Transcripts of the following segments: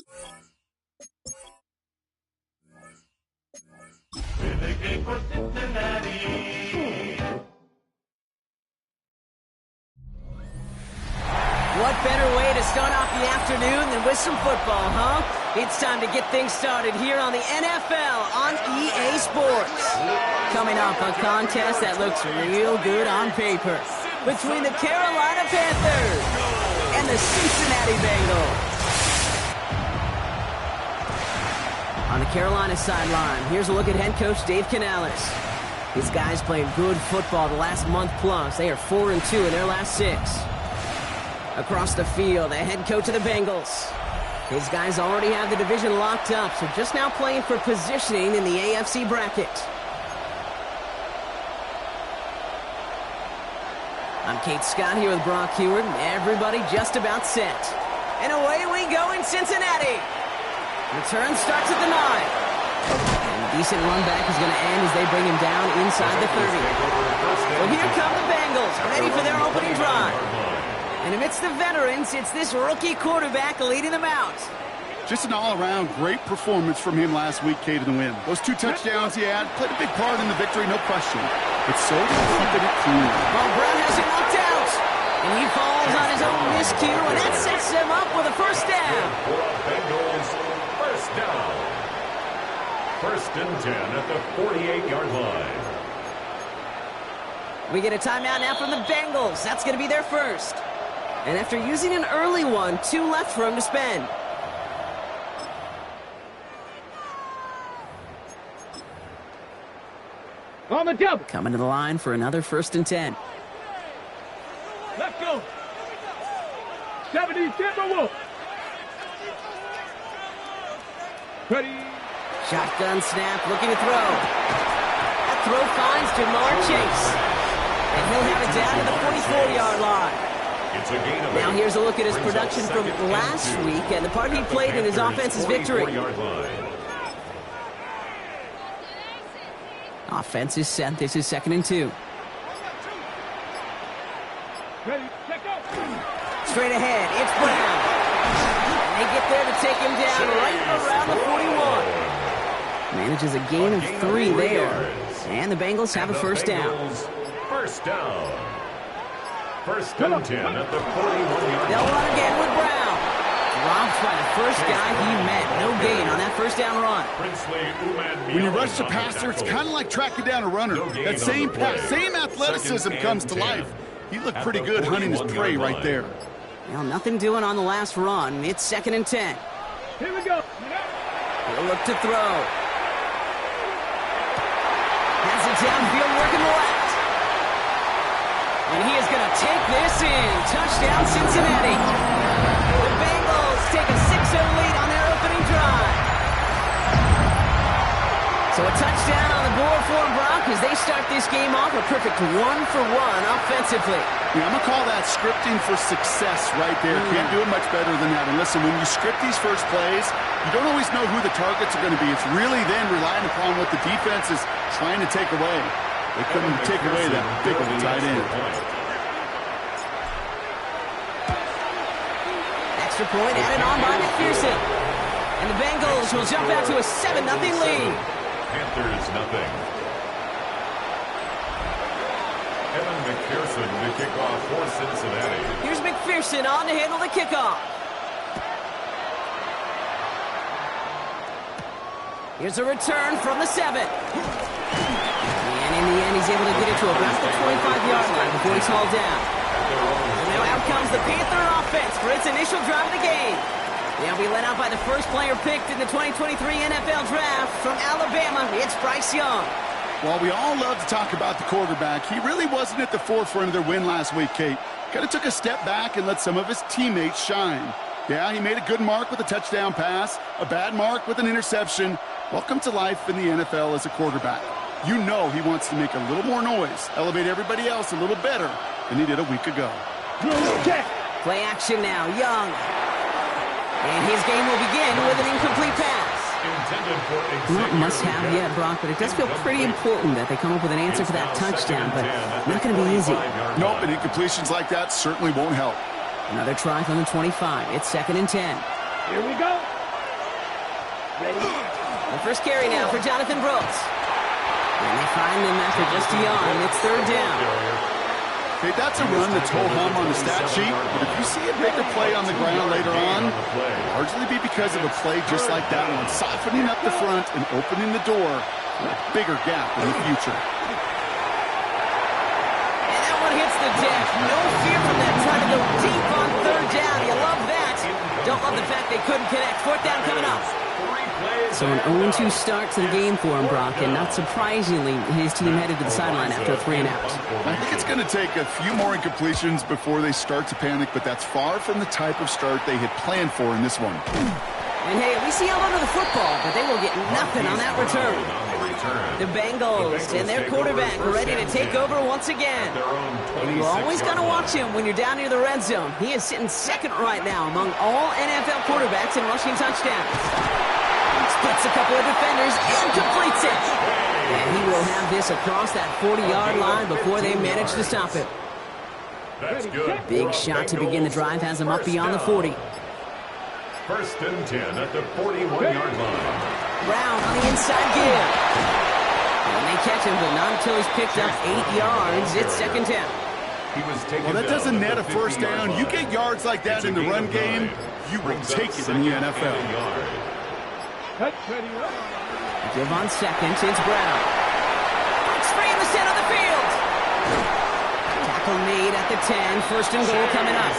What better way to start off the afternoon than with some football, huh? It's time to get things started here on the NFL on EA Sports. Coming up, a contest that looks real good on paper between the Carolina Panthers and the Cincinnati Bengals. On the Carolina sideline, here's a look at head coach Dave Canales. These guys played good football the last month plus. They are 4-2 in their last 6. Across the field, the head coach of the Bengals. His guys already have the division locked up, so just now playing for positioning in the AFC bracket. I'm Kate Scott here with Brock Heward, and everybody just about set. And away we go in Cincinnati. Return starts at the 9. And a decent run back is going to end as they bring him down inside the 30. So here come the Bengals, ready for their opening drive. And amidst the veterans, it's this rookie quarterback leading them out. Just an all-around great performance from him last week, Kate, in the win. Those 2 touchdowns he had played a big part in the victory, no question. It's so keeping it cool. Well, Brown has him knocked out. And he falls on his own miscue, and that sets them up with a first down. Bengals, first down. 1st and 10 at the 48-yard line. We get a timeout now from the Bengals. That's going to be their first. And after using an early one, 2 left for him to spend. On the double. Coming to the line for another 1st and 10. Let's go. 70 Timberwolves. Ready. Shotgun snap, looking to throw. That throw finds Jamar Chase. And he'll have it down to the 44-yard line. It's a gain of Now here's a look at his production from last week and the part he played in his offense's victory. Offense is set. This is 2nd and 2. Straight ahead, it's Brown. And they get there to take him down right around the 41. Manages a gain of 3 there. And the Bengals have a first down. First down. 1st and 10 at the 41-yard line. They'll run again with Brown. Dropped by the first guy he met. No gain on that first down run. When you rush the passer, it's kind of like tracking down a runner. That same pass, same athleticism comes to life. He looked pretty good hunting his prey right there. Well, nothing doing on the last run. It's 2nd and 10. Here we go. He'll look to throw. Has it downfield working left. And he is going to take this in. Touchdown, Cincinnati. The Bengals take a 6-0 lead on their opening drive. So a touchdown on the board for Brock as they start this game off a perfect 1-for-1 offensively. Yeah, I'm going to call that scripting for success right there. Can't do it much better than that. And listen, when you script these first plays, you don't always know who the targets are going to be. It's really then relying upon what the defense is trying to take away. They couldn't take away that big of a tight end. Extra point added on by McPherson. And the Bengals will jump out to a 7-0 lead. Panthers, nothing. Evan McPherson to kick off for Cincinnati. Here's McPherson on to handle the kickoff. Here's a return from the 7. And in the end, he's able to get it to about the 25-yard line before he's hauled down. And now out comes the Panther offense for its initial drive of the game. They'll be led out by the first player picked in the 2023 NFL Draft from Alabama. It's Bryce Young. While we all love to talk about the quarterback, he really wasn't at the forefront of their win last week, Kate. Kind of took a step back and let some of his teammates shine. Yeah, he made a good mark with a touchdown pass, a bad mark with an interception. Welcome to life in the NFL as a quarterback. You know he wants to make a little more noise, elevate everybody else a little better than he did a week ago. Play action now, Young. And his game will begin with an incomplete pass. Not must-have yet, Brock, but it does feel pretty important that they come up with an answer for that touchdown, but not going to be easy. Nope, and incompletions like that certainly won't help. Another try from the 25. It's 2nd and 10. Here we go. The first carry now for Jonathan Brooks. And they find him after just a yard. It's third down. Okay, that's a run that's ho-hum on the stat sheet, but if you see a bigger play on the ground later on, largely be because of a play just like that one, softening up the front and opening the door for a bigger gap in the future. And that one hits the deck. No fear from them trying to go deep on third down. You love that. Don't love the fact they couldn't connect. Fourth down coming up. So an 0-2 start to the game for him, Brock, and not surprisingly, his team headed to the sideline after a 3-and-out. I think it's going to take a few more incompletions before they start to panic, but that's far from the type of start they had planned for in this one. And hey, at least he held onto the football, but they will get nothing on that return. The Bengals and their quarterback ready to take over once again. And you always got to watch him when you're down near the red zone. He is sitting second right now among all NFL quarterbacks in rushing touchdowns. Splits a couple of defenders and completes it. And he will have this across that 40-yard line before they manage to stop it. That's good. Big shot to begin the drive has him up beyond the 40. First and 10 at the 41-yard line. Brown on the inside give. And they catch him, but not until he's picked up 8 yards. It's second down. Well, that doesn't net a first down. You get yards like that in the run game, you will take it in the NFL. Give on second, it's Brown. Breaks free in the center of the field. Tackle made at the 10. First and goal coming up.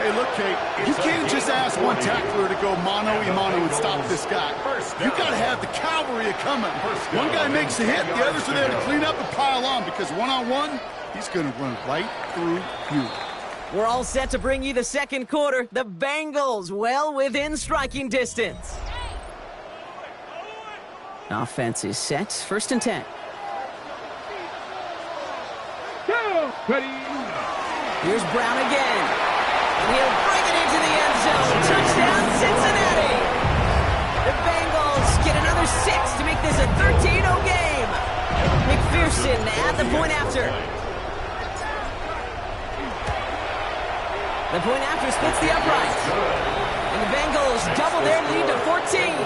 Hey, look, Kate, you can't just ask one tackler to go mano-a-mano and stop this guy. You got to have the cavalry coming. One guy makes a hit, the others are there to clean up and pile on, because one-on-one, he's going to run right through you. We're all set to bring you the second quarter. The Bengals well within striking distance. Offense is set. First and 10. Here's Brown again. And he'll bring it into the end zone. Touchdown, Cincinnati. The Bengals get another 6 to make this a 13-0 game. McPherson at the point after. The point after splits the upright. And the Bengals double their lead to 14.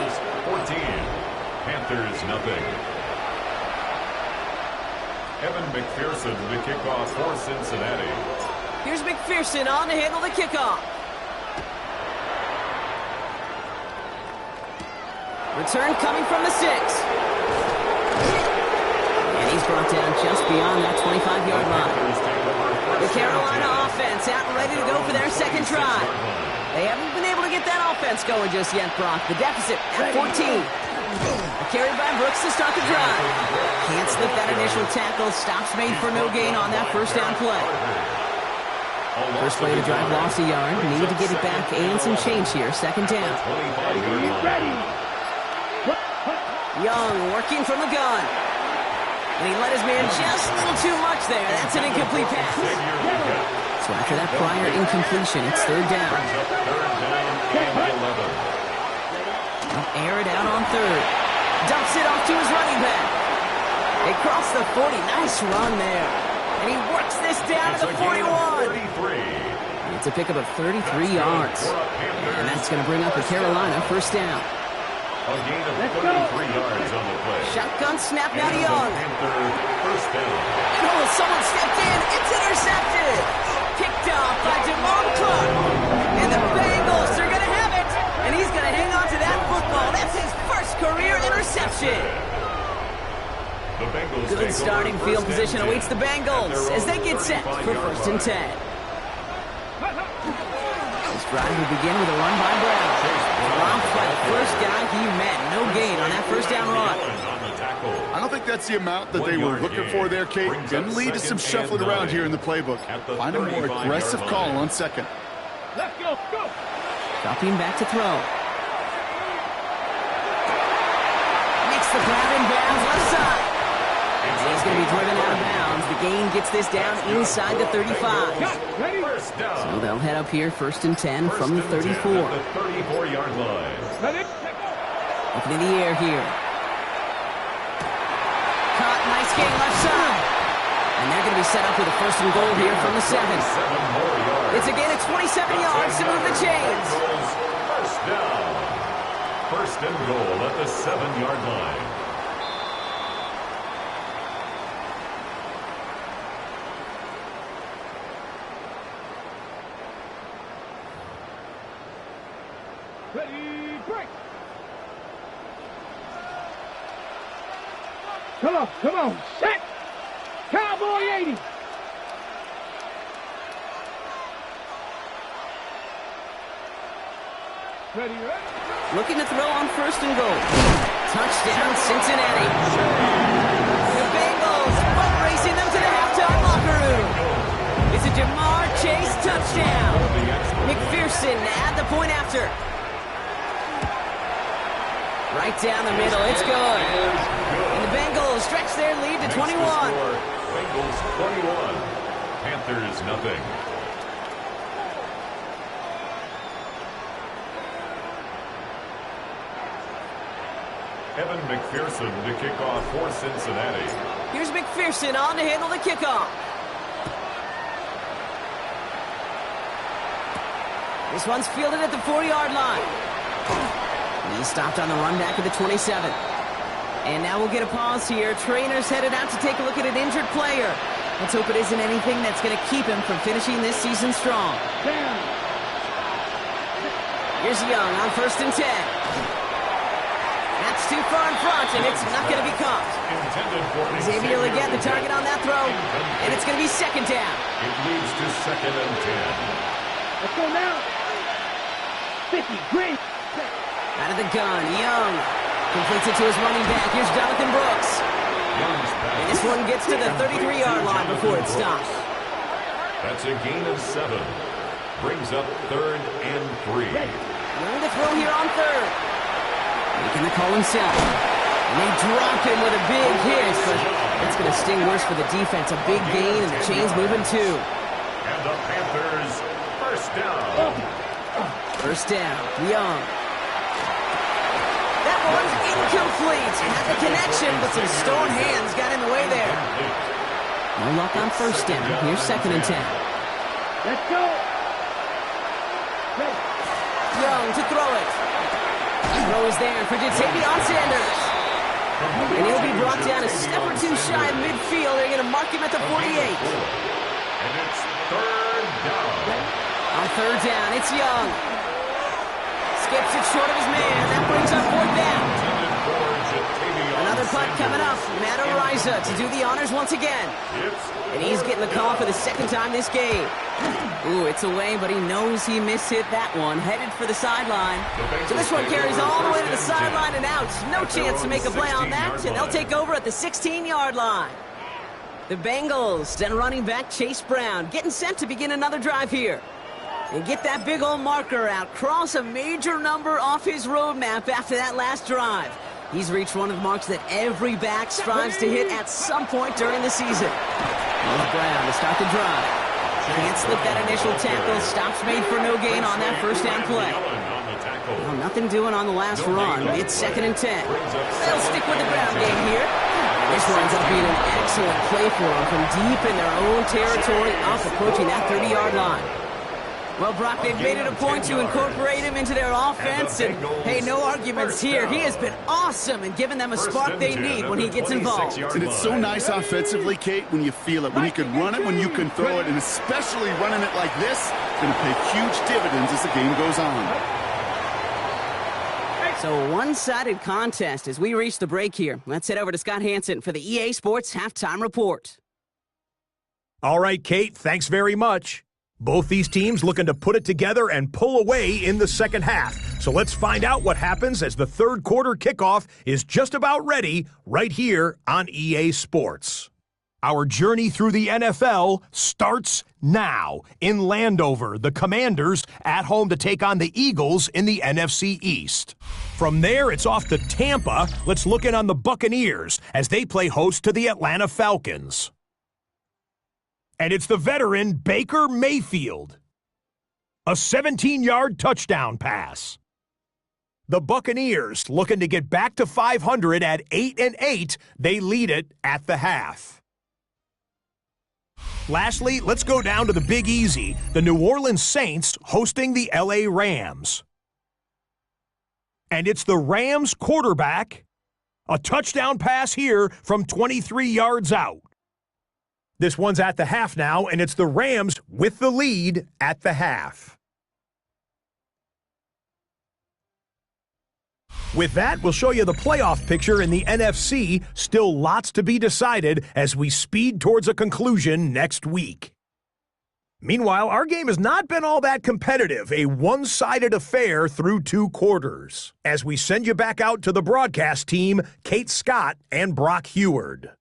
14. Panthers nothing. Evan McPherson the kickoff for Cincinnati. Here's McPherson on to handle the kickoff. Return coming from the 6. And he's brought down just beyond that 25-yard line. The Carolina offense out and ready to go for their second try. They haven't been able to get that offense going just yet, Brock. The deficit at 14. A carry by Brooks to start the drive. Can't slip that initial tackle. Stops made for no gain on that first down play. First play of the drive lost a yard. Need to get it back and some change here. Second down. Young working from the gun. And he let his man just a little too much there. That's an incomplete pass. So after that prior incompletion, it's third down. Air it out on third. Dumps it off to his running back. They cross the 40. Nice run there. And he works this down to the 41. It's a pickup of 33 yards. And that's going to bring up the Carolina first down. A gain of 33 yards on the play. Shotgun snap now to Young. First down. Oh, someone stepped in. It's intercepted. Picked off by Jamon Clark. And the Bengals are going to have it. And he's going to hang on to that football. That's his first career interception. The Bengals Good starting field position awaits the Bengals as they get set for first and 10. This drive will begin with a run by Brown. Dropped by the first guy he met. No gain on that first down run. I don't think that's the amount that they were looking for there, Kate. Going to lead to some shuffling around here in the playbook. Find a more aggressive call on second. Let's go, go. Dropping back to throw. Makes the grab in bounds left side. He's going to be driven out of bounds. The gain gets this down inside the 35. So they'll head up here first and 10 from the 34. The 34-yard line. Up in the air here. Caught, nice gain left side. And they're going to be set up with a first and goal here from the 7. It's a gain of 27 yards to move the chains. First down. First and goal at the 7-yard line. Ready, break. Come on, set. Cowboy 80. Ready. Looking to throw on first and goal. Touchdown, Cincinnati. The Bengals boat racing them to the halftime locker room. It's a Jamar Chase touchdown. McPherson at the point after. Right down the middle, it's good. And the Bengals stretch their lead to 21. Bengals 21, Panthers nothing. Evan McPherson to kick off for Cincinnati. Here's McPherson on to handle the kickoff. This one's fielded at the 4-yard line. He's stopped on the run back at the 27. And now we'll get a pause here. Trainer's headed out to take a look at an injured player. Let's hope it isn't anything that's going to keep him from finishing this season strong. Here's Young on first and 10. That's too far in front, and it's not going to be caught. Xavier Legette, the target on that throw, and it's going to be second down. It leads to second and 10. Let's go now. 50, green. Out of the gun, Young completes it to his running back. Here's Jonathan Brooks. And this one gets to the 33-yard line before it stops. That's a gain of 7. Brings up third and 3. Young to throw here on third. Making the call himself. And they drop him with a big hit, but it's going to sting worse for the defense. A big gain, and the chain's moving too. And the Panthers, first down. First down, Young. That one's incomplete. Had the connection, but some stone hands got in the way there. No luck on first down. Here's second and 10. Let's go. Young to throw it. Throw is there for Jatavion Sanders. And he'll be brought down a step or two shy of midfield. They're going to mark him at the 48. And it's third down. On third down, it's Young. Skips it short of his man. That brings up fourth down. Another punt coming up. Matt Ariza to do the honors once again. And he's getting the call for the second time this game. Ooh, it's away, but he knows he mishit that one. Headed for the sideline. So this one carries all the way to the sideline and out. No chance to make a play on that, and they'll take over at the 16-yard line. The Bengals and running back Chase Brown getting set to begin another drive here. And get that big old marker out. Cross a major number off his roadmap after that last drive. He's reached one of the marks that every back strives to hit at some point during the season. Here's Brown to start the drive. Can't slip that initial tackle. Stops made for no gain on that first down play. Well, nothing doing on the last run. It's second and 10. They'll stick with the ground game here. This winds up being an excellent play for them from deep in their own territory up approaching that 30-yard line. Well, Brock, they've made it a point to incorporate him into their offense, and hey, no arguments here. He has been awesome and given them a spark they need when he gets involved. And it's so nice offensively, Kate, when you feel it, when you can run it, when you can throw it, and especially running it like this, it's going to pay huge dividends as the game goes on. So a one-sided contest as we reach the break here. Let's head over to Scott Hansen for the EA Sports Halftime Report. All right, Kate, thanks very much. Both these teams looking to put it together and pull away in the second half. So let's find out what happens as the third quarter kickoff is just about ready right here on EA Sports. Our journey through the NFL starts now. In Landover, the Commanders at home to take on the Eagles in the NFC East. From there, it's off to Tampa. Let's look in on the Buccaneers as they play host to the Atlanta Falcons. And it's the veteran Baker Mayfield. A 17-yard touchdown pass. The Buccaneers looking to get back to 500 at 8-8. They lead it at the half. Lastly, let's go down to the Big Easy. The New Orleans Saints hosting the LA Rams. and it's the Rams quarterback. A touchdown pass here from 23 yards out. This one's at the half now, and it's the Rams with the lead at the half. With that, we'll show you the playoff picture in the NFC. Still lots to be decided as we speed towards a conclusion next week. Meanwhile, our game has not been all that competitive, a one-sided affair through 2 quarters. As we send you back out to the broadcast team, Kate Scott and Brock Heward.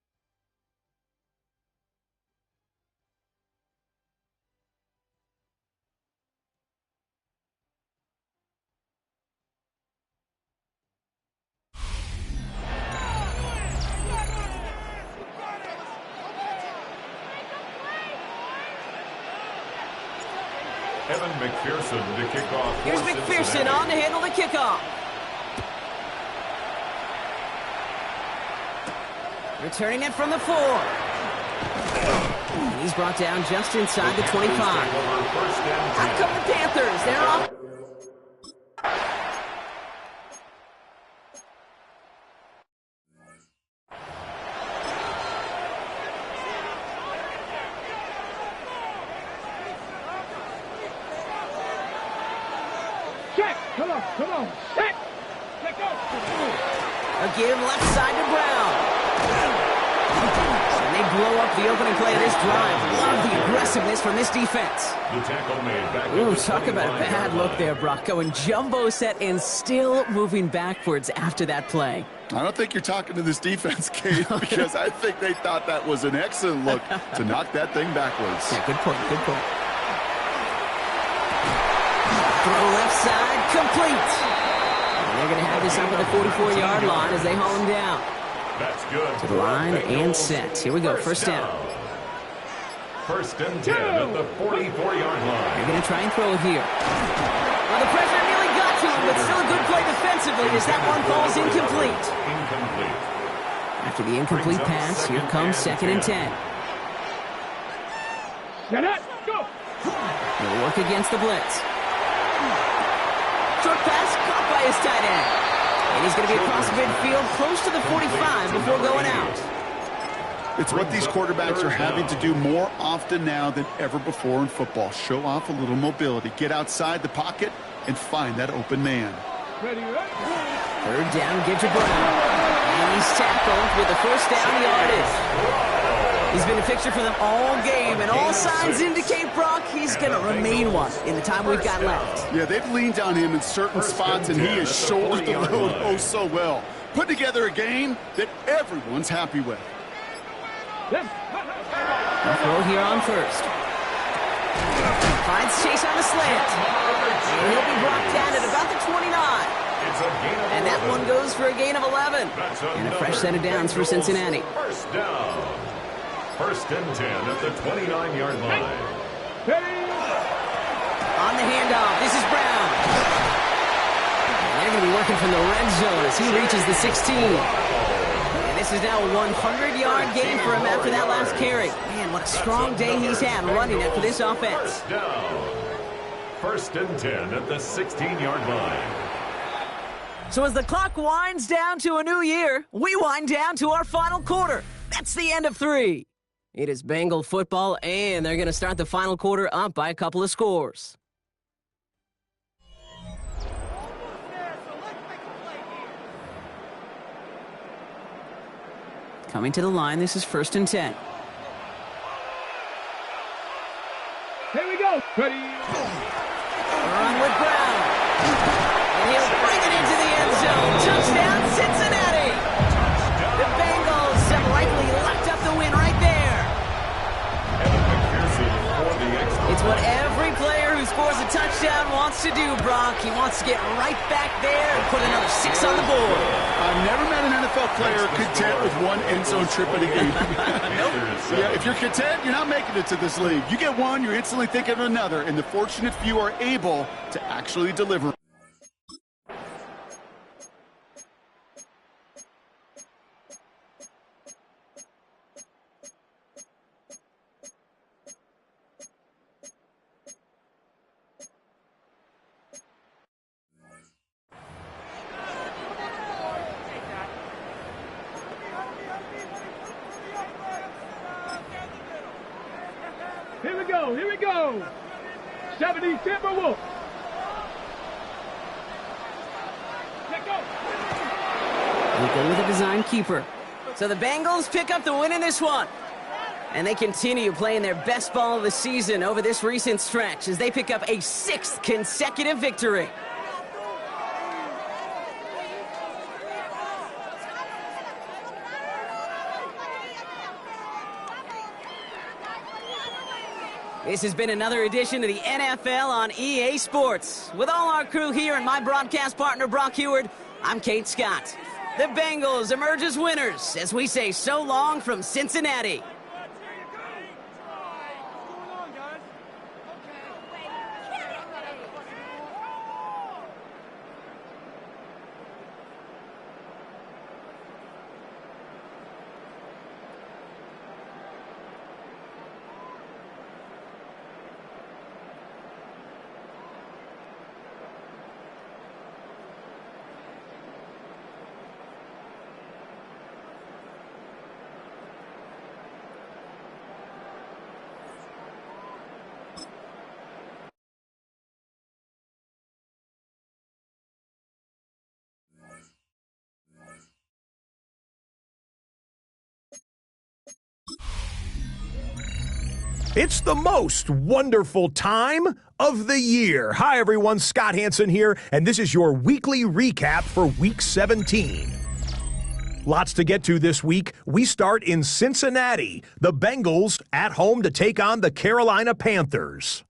Evan McPherson to kick off. Here's McPherson on to handle the kickoff. Returning it from the 4. And he's brought down just inside the 25. Out come the Panthers. They're off. Come on, set! Let go! A give left side to Brown. And they blow up the opening play of this drive. Love the aggressiveness from this defense. The tackle made back. Ooh, talk about a bad look there, Brock. Going jumbo set and still moving backwards after that play. I don't think you're talking to this defense, Kate, because I think they thought that was an excellent look to knock that thing backwards. Yeah, good point, good point. Throw left side, complete. And they're going to have this up at the 44-yard line as they haul him down. That's good. To the line and set. Here we go, first down. First and 10 at the 44-yard line. They're going to try and throw it here. Well, the pressure nearly got to him, but still a good play defensively as that one falls incomplete. Incomplete. After the incomplete pass, here comes second and 10. Set up, go! He'll work against the blitz. Short pass caught by his tight end. And he's going to be across midfield close to the 45 before going out. It's what these quarterbacks are having to do more often now than ever before in football. Show off a little mobility. Get outside the pocket and find that open man. Ready, right? Third down, get to Brown. And he's tackled with the first down yardage. He's been a fixture for them all game, and all signs indicate, Brock, he's going to remain one in the time we've got left. Yeah, they've leaned on him in certain spots, and he has shouldered the load oh so well. Put together a game that everyone's happy with. A throw here on first. Finds Chase on the slant. And he'll be brought down at about the 29. And that one goes for a gain of 11. And a fresh set of downs for Cincinnati. First down. First and 10 at the 29-yard line. On the handoff, this is Brown. And they're going to be working from the red zone as he reaches the 16. And this is now a 100-yard gain for him after that last carry. Man, what a strong day he's had running it for this offense. First down. First and 10 at the 16-yard line. So as the clock winds down to a new year, we wind down to our final quarter. That's the end of 3. It is Bengal football, and they're going to start the final quarter up by a couple of scores. Coming to the line, this is first and 10. Here we go. Ready. Run with Brown. And he'll bring it into the end zone. Touchdown, Cincinnati. The Bengals have likely locked up the win right there. It's what every player who scores a touchdown wants to do, Brock. He wants to get right back there and put another 6 on the board. I've never met an NFL player content with one end zone trip in a game. Yeah, if you're content, you're not making it to this league. You get one, you're instantly thinking of another, and the fortunate few are able to actually deliver. go. Here we go. 70 Timberwolves. Let go. They go with a design keeper. So the Bengals pick up the win in this one. And they continue playing their best ball of the season over this recent stretch as they pick up a 6th consecutive victory. This has been another edition of the NFL on EA Sports. With all our crew here and my broadcast partner, Brock Heward, I'm Kate Scott. The Bengals emerge as winners as we say so long from Cincinnati. It's the most wonderful time of the year. Hi, everyone. Scott Hansen here, and this is your weekly recap for Week 17. Lots to get to this week. We start in Cincinnati. The Bengals at home to take on the Carolina Panthers.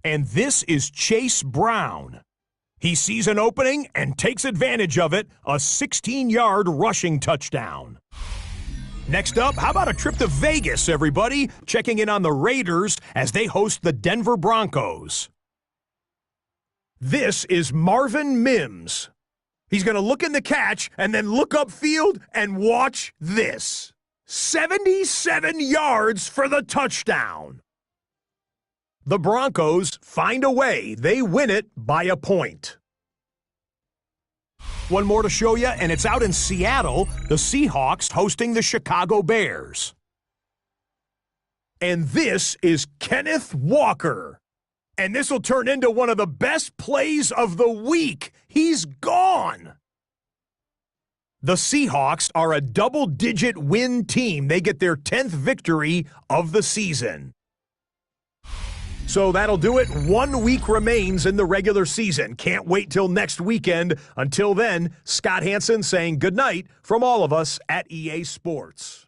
And this is Chase Brown. He sees an opening and takes advantage of it, a 16-yard rushing touchdown. Next up, how about a trip to Vegas, everybody? Checking in on the Raiders as they host the Denver Broncos. This is Marvin Mims. He's going to look in the catch and then look upfield and watch this. 77 yards for the touchdown. The Broncos find a way. They win it by a point. One more to show you, and it's out in Seattle, the Seahawks hosting the Chicago Bears. And this is Kenneth Walker. And this will turn into one of the best plays of the week. He's gone. The Seahawks are a double-digit win team. They get their 10th victory of the season. So that'll do it. 1 week remains in the regular season. Can't wait till next weekend. Until then, Scott Hansen saying goodnight from all of us at EA Sports.